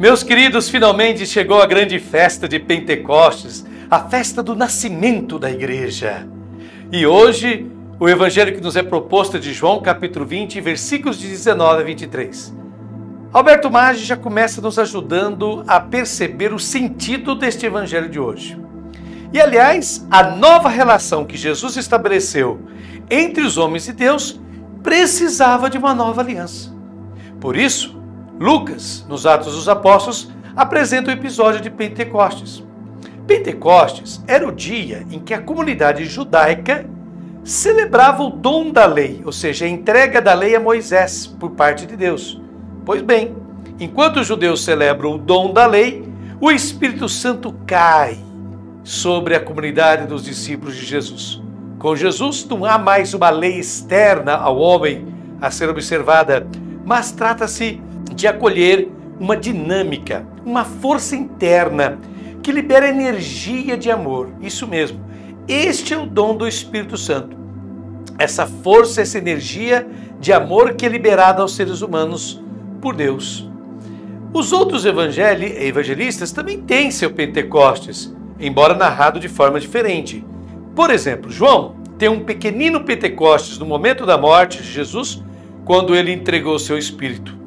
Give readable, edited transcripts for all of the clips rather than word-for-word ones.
Meus queridos, finalmente chegou a grande festa de Pentecostes, a festa do nascimento da igreja. E hoje, o evangelho que nos é proposto é de João, capítulo 20, versículos de 19 a 23. Alberto Maggi já começa nos ajudando a perceber o sentido deste evangelho de hoje. E, aliás, a nova relação que Jesus estabeleceu entre os homens e Deus precisava de uma nova aliança. Por isso, Lucas, nos Atos dos Apóstolos, apresenta o episódio de Pentecostes. Pentecostes era o dia em que a comunidade judaica celebrava o dom da lei, ou seja, a entrega da lei a Moisés por parte de Deus. Pois bem, enquanto os judeus celebram o dom da lei, o Espírito Santo cai sobre a comunidade dos discípulos de Jesus. Com Jesus não há mais uma lei externa ao homem a ser observada, mas trata-se de acolher uma dinâmica, uma força interna que libera energia de amor. Isso mesmo, este é o dom do Espírito Santo. Essa força, essa energia de amor que é liberada aos seres humanos por Deus. Os outros evangelistas também têm seu Pentecostes, embora narrado de forma diferente. Por exemplo, João tem um pequenino Pentecostes no momento da morte de Jesus, quando ele entregou seu Espírito.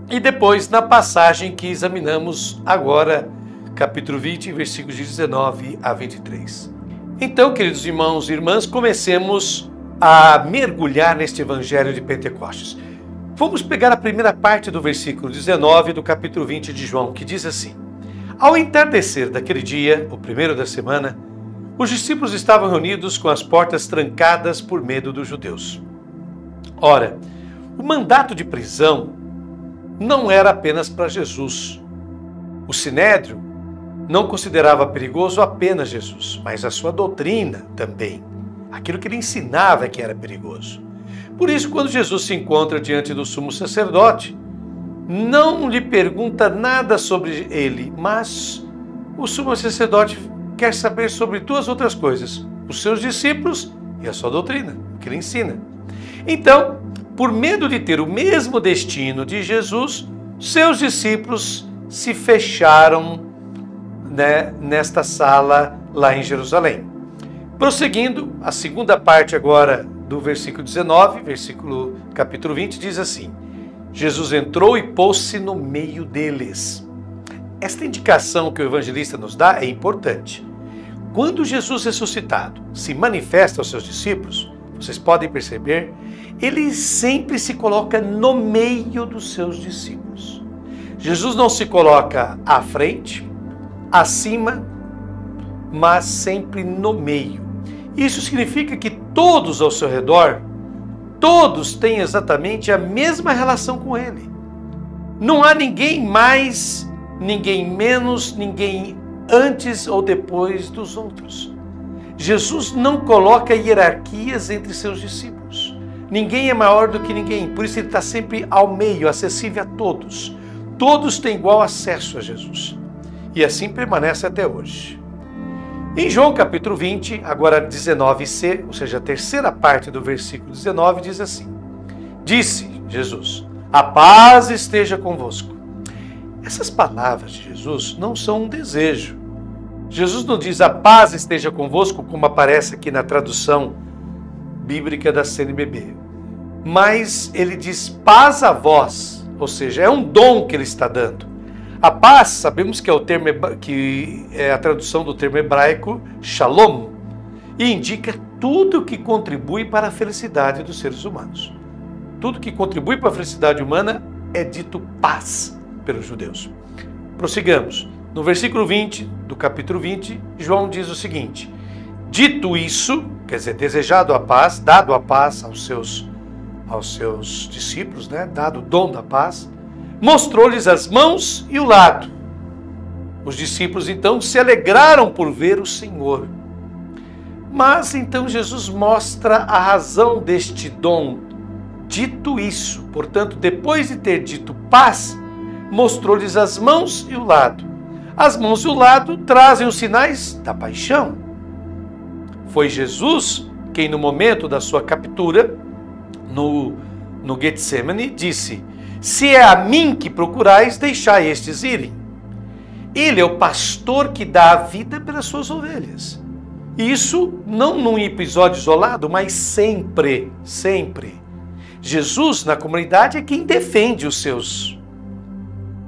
E depois, na passagem que examinamos agora, capítulo 20, versículos de 19 a 23. Então, queridos irmãos e irmãs, comecemos a mergulhar neste evangelho de Pentecostes. Vamos pegar a primeira parte do versículo 19 do capítulo 20 de João, que diz assim: Ao entardecer daquele dia, o primeiro da semana, os discípulos estavam reunidos com as portas trancadas por medo dos judeus. Ora, o mandato de prisão não era apenas para Jesus. O Sinédrio não considerava perigoso apenas Jesus, mas a sua doutrina também. Aquilo que ele ensinava é que era perigoso. Por isso, quando Jesus se encontra diante do sumo sacerdote, não lhe pergunta nada sobre ele, mas o sumo sacerdote quer saber sobre duas outras coisas: os seus discípulos e a sua doutrina, o que ele ensina. Então, por medo de ter o mesmo destino de Jesus, seus discípulos se fecharam, nesta sala lá em Jerusalém. Prosseguindo, a segunda parte agora do versículo 19, capítulo 20, diz assim: Jesus entrou e pôs-se no meio deles. Esta indicação que o evangelista nos dá é importante. Quando Jesus ressuscitado se manifesta aos seus discípulos, vocês podem perceber, ele sempre se coloca no meio dos seus discípulos. Jesus não se coloca à frente, acima, mas sempre no meio. Isso significa que todos ao seu redor, todos têm exatamente a mesma relação com ele. Não há ninguém mais, ninguém menos, ninguém antes ou depois dos outros. Jesus não coloca hierarquias entre seus discípulos. Ninguém é maior do que ninguém, por isso ele está sempre ao meio, acessível a todos. Todos têm igual acesso a Jesus. E assim permanece até hoje. Em João capítulo 20, agora 19c, ou seja, a terceira parte do versículo 19, diz assim: Disse Jesus: a paz esteja convosco. Essas palavras de Jesus não são um desejo. Jesus não diz a paz esteja convosco, como aparece aqui na tradução bíblica da CNBB. Mas ele diz paz a vós, ou seja, é um dom que ele está dando. A paz, sabemos que é o termo que é a tradução do termo hebraico shalom, e indica tudo que contribui para a felicidade dos seres humanos. Tudo que contribui para a felicidade humana é dito paz pelos judeus. Prossigamos. No versículo 20 do capítulo 20, João diz o seguinte: Dito isso, quer dizer, desejado a paz, dado a paz aos seus discípulos, dado o dom da paz, mostrou-lhes as mãos e o lado. Os discípulos então se alegraram por ver o Senhor. Mas então Jesus mostra a razão deste dom. Dito isso, portanto, depois de ter dito paz, mostrou-lhes as mãos e o lado. As mãos e o lado trazem os sinais da paixão. Foi Jesus quem, no momento da sua captura, no Getsemane, disse: Se é a mim que procurais, deixai estes irem. Ele é o pastor que dá a vida pelas suas ovelhas. Isso não num episódio isolado, mas sempre, sempre. Jesus na comunidade é quem defende os seus.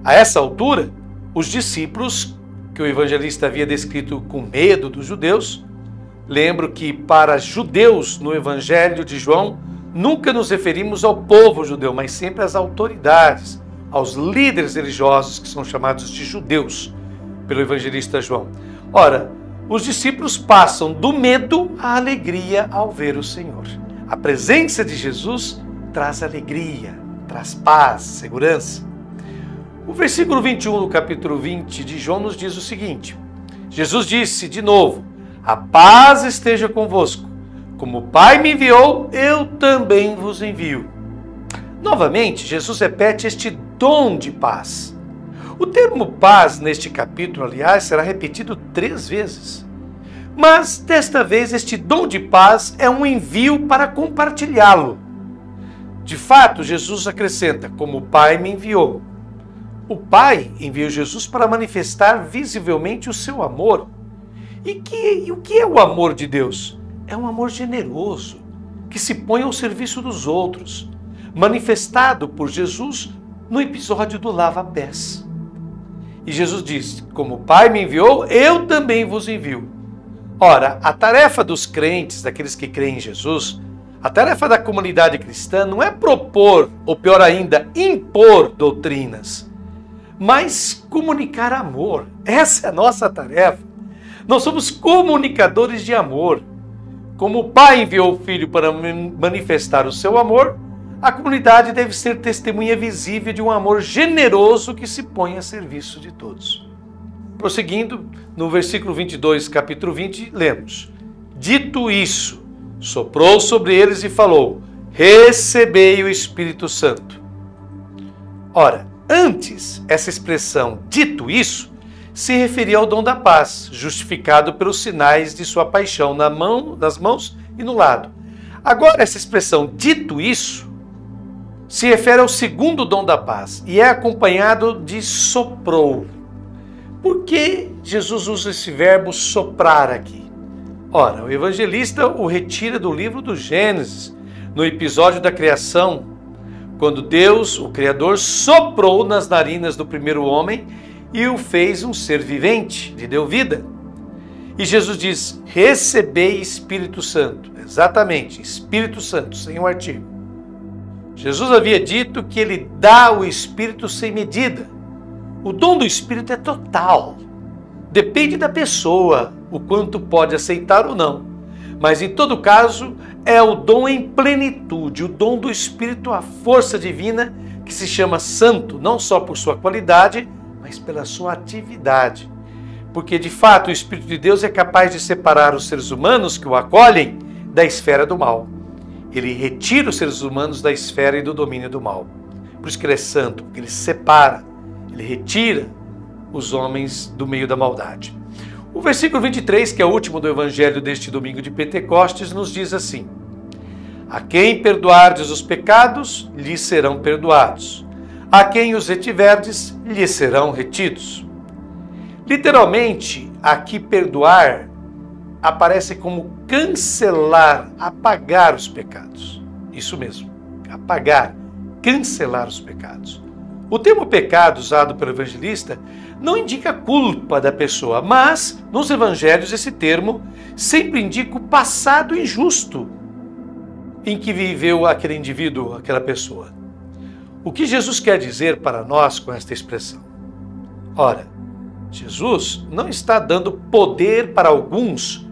A essa altura, os discípulos, que o evangelista havia descrito com medo dos judeus, lembro que para judeus no Evangelho de João, nunca nos referimos ao povo judeu, mas sempre às autoridades, aos líderes religiosos que são chamados de judeus pelo evangelista João. Ora, os discípulos passam do medo à alegria ao ver o Senhor. A presença de Jesus traz alegria, traz paz, segurança. O versículo 21 do capítulo 20 de João nos diz o seguinte: Jesus disse de novo: a paz esteja convosco. Como o Pai me enviou, eu também vos envio. Novamente, Jesus repete este dom de paz. O termo paz neste capítulo, aliás, será repetido 3 vezes. Mas, desta vez, este dom de paz é um envio para compartilhá-lo. De fato, Jesus acrescenta: como o Pai me enviou. O Pai enviou Jesus para manifestar visivelmente o seu amor. E o que é o amor de Deus? É um amor generoso, que se põe ao serviço dos outros, manifestado por Jesus no episódio do lava-pés. E Jesus diz: como o Pai me enviou, eu também vos envio. Ora, a tarefa dos crentes, daqueles que creem em Jesus, a tarefa da comunidade cristã não é propor, ou pior ainda, impor doutrinas, mas comunicar amor. Essa é a nossa tarefa. Nós somos comunicadores de amor. Como o Pai enviou o Filho para manifestar o seu amor, a comunidade deve ser testemunha visível de um amor generoso que se põe a serviço de todos. Prosseguindo, no versículo 22, capítulo 20, lemos: dito isso, soprou sobre eles e falou: recebei o Espírito Santo. Ora, antes, essa expressão, dito isso, se referia ao dom da paz, justificado pelos sinais de sua paixão nas mãos e no lado. Agora, essa expressão, dito isso, se refere ao segundo dom da paz e é acompanhado de soprou. Por que Jesus usa esse verbo soprar aqui? Ora, o evangelista o retira do livro do Gênesis, no episódio da criação, quando Deus, o Criador, soprou nas narinas do primeiro homem e o fez um ser vivente, lhe deu vida. E Jesus diz: recebei Espírito Santo. Exatamente, Espírito Santo, sem um artigo. Jesus havia dito que ele dá o Espírito sem medida. O dom do Espírito é total. Depende da pessoa, o quanto pode aceitar ou não. Mas em todo caso, é o dom em plenitude, o dom do Espírito, a força divina, que se chama santo, não só por sua qualidade, mas pela sua atividade. Porque, de fato, o Espírito de Deus é capaz de separar os seres humanos que o acolhem da esfera do mal. Ele retira os seres humanos da esfera e do domínio do mal. Por isso que ele é santo, porque ele separa, ele retira os homens do meio da maldade. O versículo 23, que é o último do evangelho deste domingo de Pentecostes, nos diz assim: a quem perdoardes os pecados, lhes serão perdoados. A quem os retiverdes, lhes serão retidos. Literalmente, aqui perdoar aparece como cancelar, apagar os pecados. Isso mesmo, apagar, cancelar os pecados. O termo pecado usado pelo evangelista não indica a culpa da pessoa, mas nos evangelhos esse termo sempre indica o passado injusto em que viveu aquele indivíduo, aquela pessoa. O que Jesus quer dizer para nós com esta expressão? Ora, Jesus não está dando poder para alguns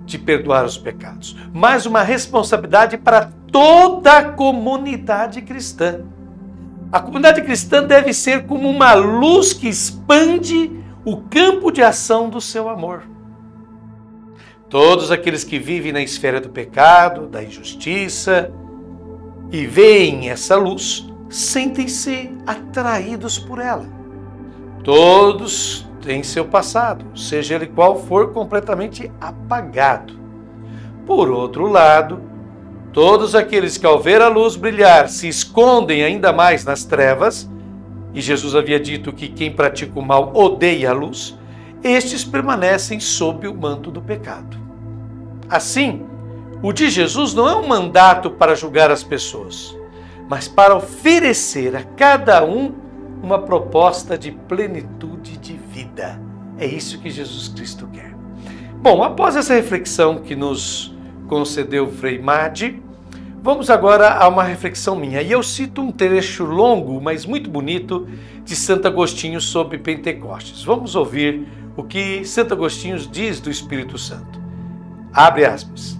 de perdoar os pecados, mas uma responsabilidade para toda a comunidade cristã. A comunidade cristã deve ser como uma luz que expande o campo de ação do seu amor. Todos aqueles que vivem na esfera do pecado, da injustiça, e veem essa luz, sentem-se atraídos por ela. Todos têm seu passado, seja ele qual for, completamente apagado. Por outro lado, Todos aqueles que ao ver a luz brilhar se escondem ainda mais nas trevas, e Jesus havia dito que quem pratica o mal odeia a luz, estes permanecem sob o manto do pecado. Assim, o de Jesus não é um mandato para julgar as pessoas, mas para oferecer a cada um uma proposta de plenitude de vida. É isso que Jesus Cristo quer. Bom, após essa reflexão que nos concedeu Frei Madi, vamos agora a uma reflexão minha. E eu cito um trecho longo, mas muito bonito, de Santo Agostinho sobre Pentecostes. Vamos ouvir o que Santo Agostinho diz do Espírito Santo. Abre aspas.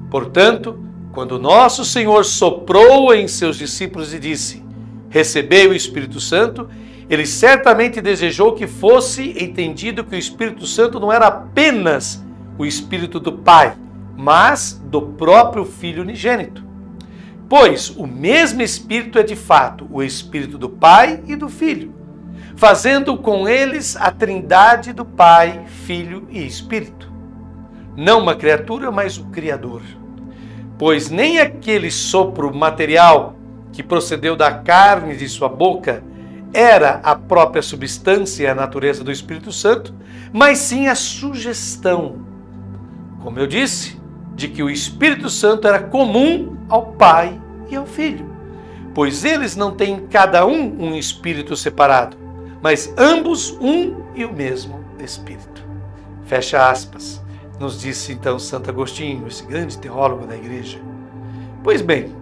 Portanto, quando nosso Senhor soprou em seus discípulos e disse: recebei o Espírito Santo, ele certamente desejou que fosse entendido que o Espírito Santo não era apenas o Espírito do Pai, mas do próprio Filho unigênito. Pois o mesmo Espírito é de fato o Espírito do Pai e do Filho, fazendo com eles a trindade do Pai, Filho e Espírito. Não uma criatura, mas o Criador. Pois nem aquele sopro material que procedeu da carne de sua boca era a própria substância e a natureza do Espírito Santo, mas sim a sugestão, como eu disse, de que o Espírito Santo era comum ao Pai e ao Filho, pois eles não têm cada um espírito separado, mas ambos um e o mesmo Espírito. Fecha aspas, nos disse então Santo Agostinho, esse grande teólogo da Igreja. Pois bem,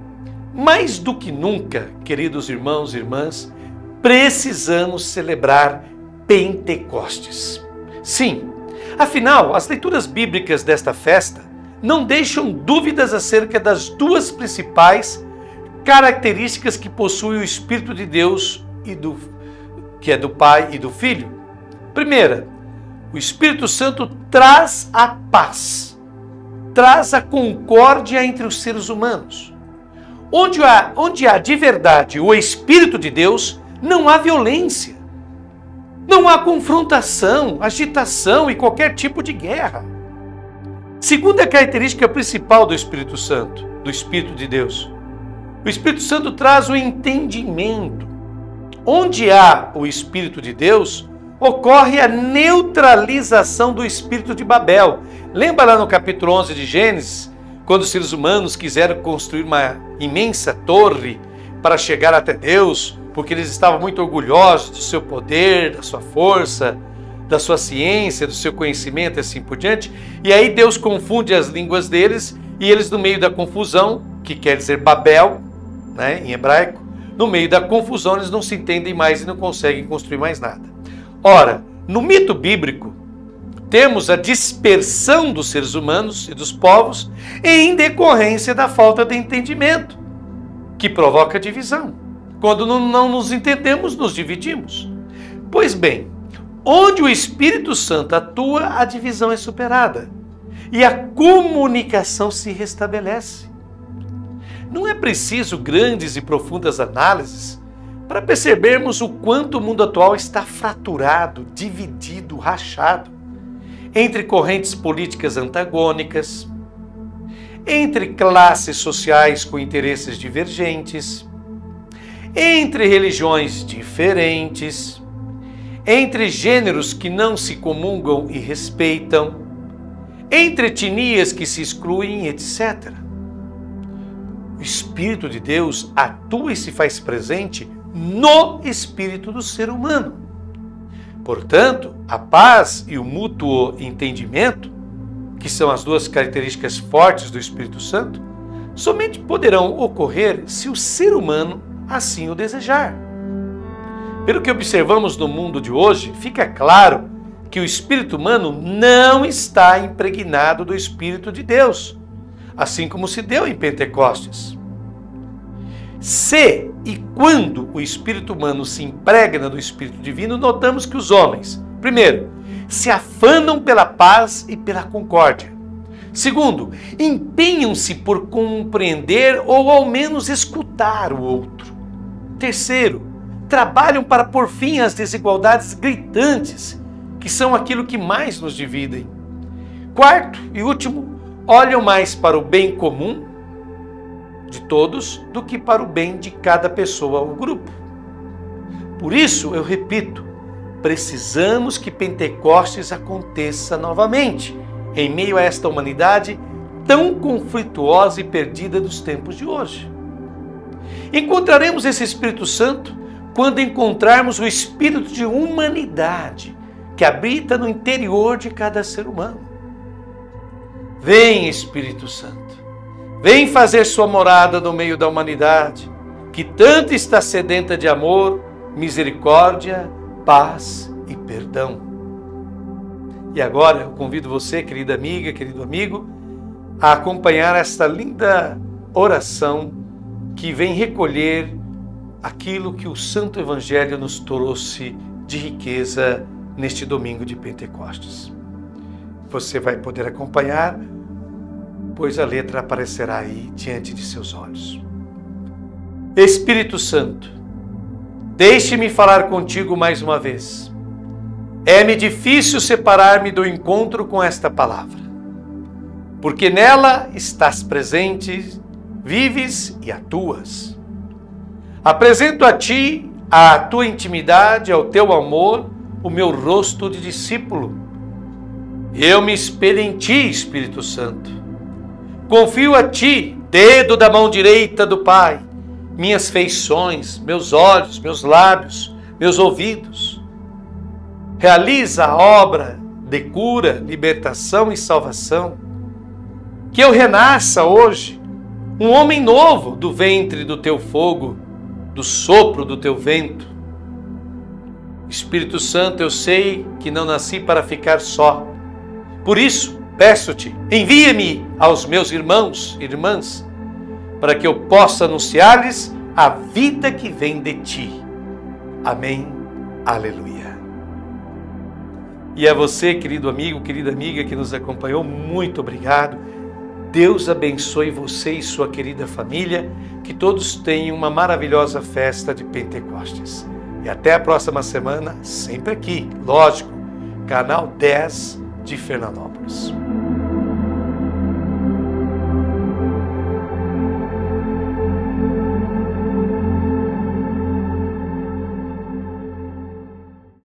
mais do que nunca, queridos irmãos e irmãs, precisamos celebrar Pentecostes. Sim, afinal, as leituras bíblicas desta festa não deixam dúvidas acerca das duas principais características que possui o Espírito de Deus que é do Pai e do Filho. Primeira, o Espírito Santo traz a paz, traz a concórdia entre os seres humanos. Onde há de verdade o Espírito de Deus, não há violência, não há confrontação, agitação e qualquer tipo de guerra. Segunda característica principal do Espírito Santo, do Espírito de Deus. O Espírito Santo traz o entendimento. Onde há o Espírito de Deus, ocorre a neutralização do espírito de Babel. Lembra lá no capítulo 11 de Gênesis, quando os seres humanos quiseram construir uma imensa torre para chegar até Deus, porque eles estavam muito orgulhosos do seu poder, da sua força, da sua ciência, do seu conhecimento e assim por diante. E aí Deus confunde as línguas deles e eles, no meio da confusão, que quer dizer Babel, né, em hebraico, no meio da confusão eles não se entendem mais e não conseguem construir mais nada. Ora, no mito bíblico, temos a dispersão dos seres humanos e dos povos em decorrência da falta de entendimento, que provoca divisão. Quando não nos entendemos, nos dividimos. Pois bem, onde o Espírito Santo atua, a divisão é superada e a comunicação se restabelece. Não é preciso grandes e profundas análises para percebermos o quanto o mundo atual está fraturado, dividido, rachado, entre correntes políticas antagônicas, entre classes sociais com interesses divergentes, entre religiões diferentes, entre gêneros que não se comungam e respeitam, entre etnias que se excluem, etc. O Espírito de Deus atua e se faz presente no espírito do ser humano. Portanto, a paz e o mútuo entendimento, que são as duas características fortes do Espírito Santo, somente poderão ocorrer se o ser humano assim o desejar. Pelo que observamos no mundo de hoje, fica claro que o espírito humano não está impregnado do Espírito de Deus, assim como se deu em Pentecostes. Se e quando o espírito humano se impregna do Espírito Divino, notamos que os homens, primeiro, se afanam pela paz e pela concórdia. Segundo, empenham-se por compreender ou ao menos escutar o outro. Terceiro, trabalham para pôr fim às desigualdades gritantes, que são aquilo que mais nos dividem. Quarto e último, olham mais para o bem comum de todos do que para o bem de cada pessoa ou grupo. Por isso, eu repito, precisamos que Pentecostes aconteça novamente, em meio a esta humanidade tão conflituosa e perdida dos tempos de hoje. Encontraremos esse Espírito Santo quando encontrarmos o espírito de humanidade que habita no interior de cada ser humano. Vem, Espírito Santo, vem fazer sua morada no meio da humanidade, que tanto está sedenta de amor, misericórdia, paz e perdão. E agora eu convido você, querida amiga, querido amigo, a acompanhar esta linda oração que vem recolher aquilo que o Santo Evangelho nos trouxe de riqueza neste domingo de Pentecostes. Você vai poder acompanhar, pois a letra aparecerá aí diante de seus olhos. Espírito Santo, deixe-me falar contigo mais uma vez. É-me difícil separar-me do encontro com esta palavra, porque nela estás presente, vives e atuas. Apresento a ti, à tua intimidade, ao teu amor, o meu rosto de discípulo. Eu me espelho em ti, Espírito Santo. Confio a ti, dedo da mão direita do Pai, minhas feições, meus olhos, meus lábios, meus ouvidos. Realiza a obra de cura, libertação e salvação. Que eu renasça hoje, um homem novo do ventre do teu fogo, do sopro do teu vento. Espírito Santo, eu sei que não nasci para ficar só. Por isso, peço-te, envia-me aos meus irmãos e irmãs, para que eu possa anunciar-lhes a vida que vem de ti. Amém. Aleluia. E a você, querido amigo, querida amiga que nos acompanhou, muito obrigado. Deus abençoe você e sua querida família, que todos tenham uma maravilhosa festa de Pentecostes. E até a próxima semana, sempre aqui, lógico, canal 10 de Fernandópolis.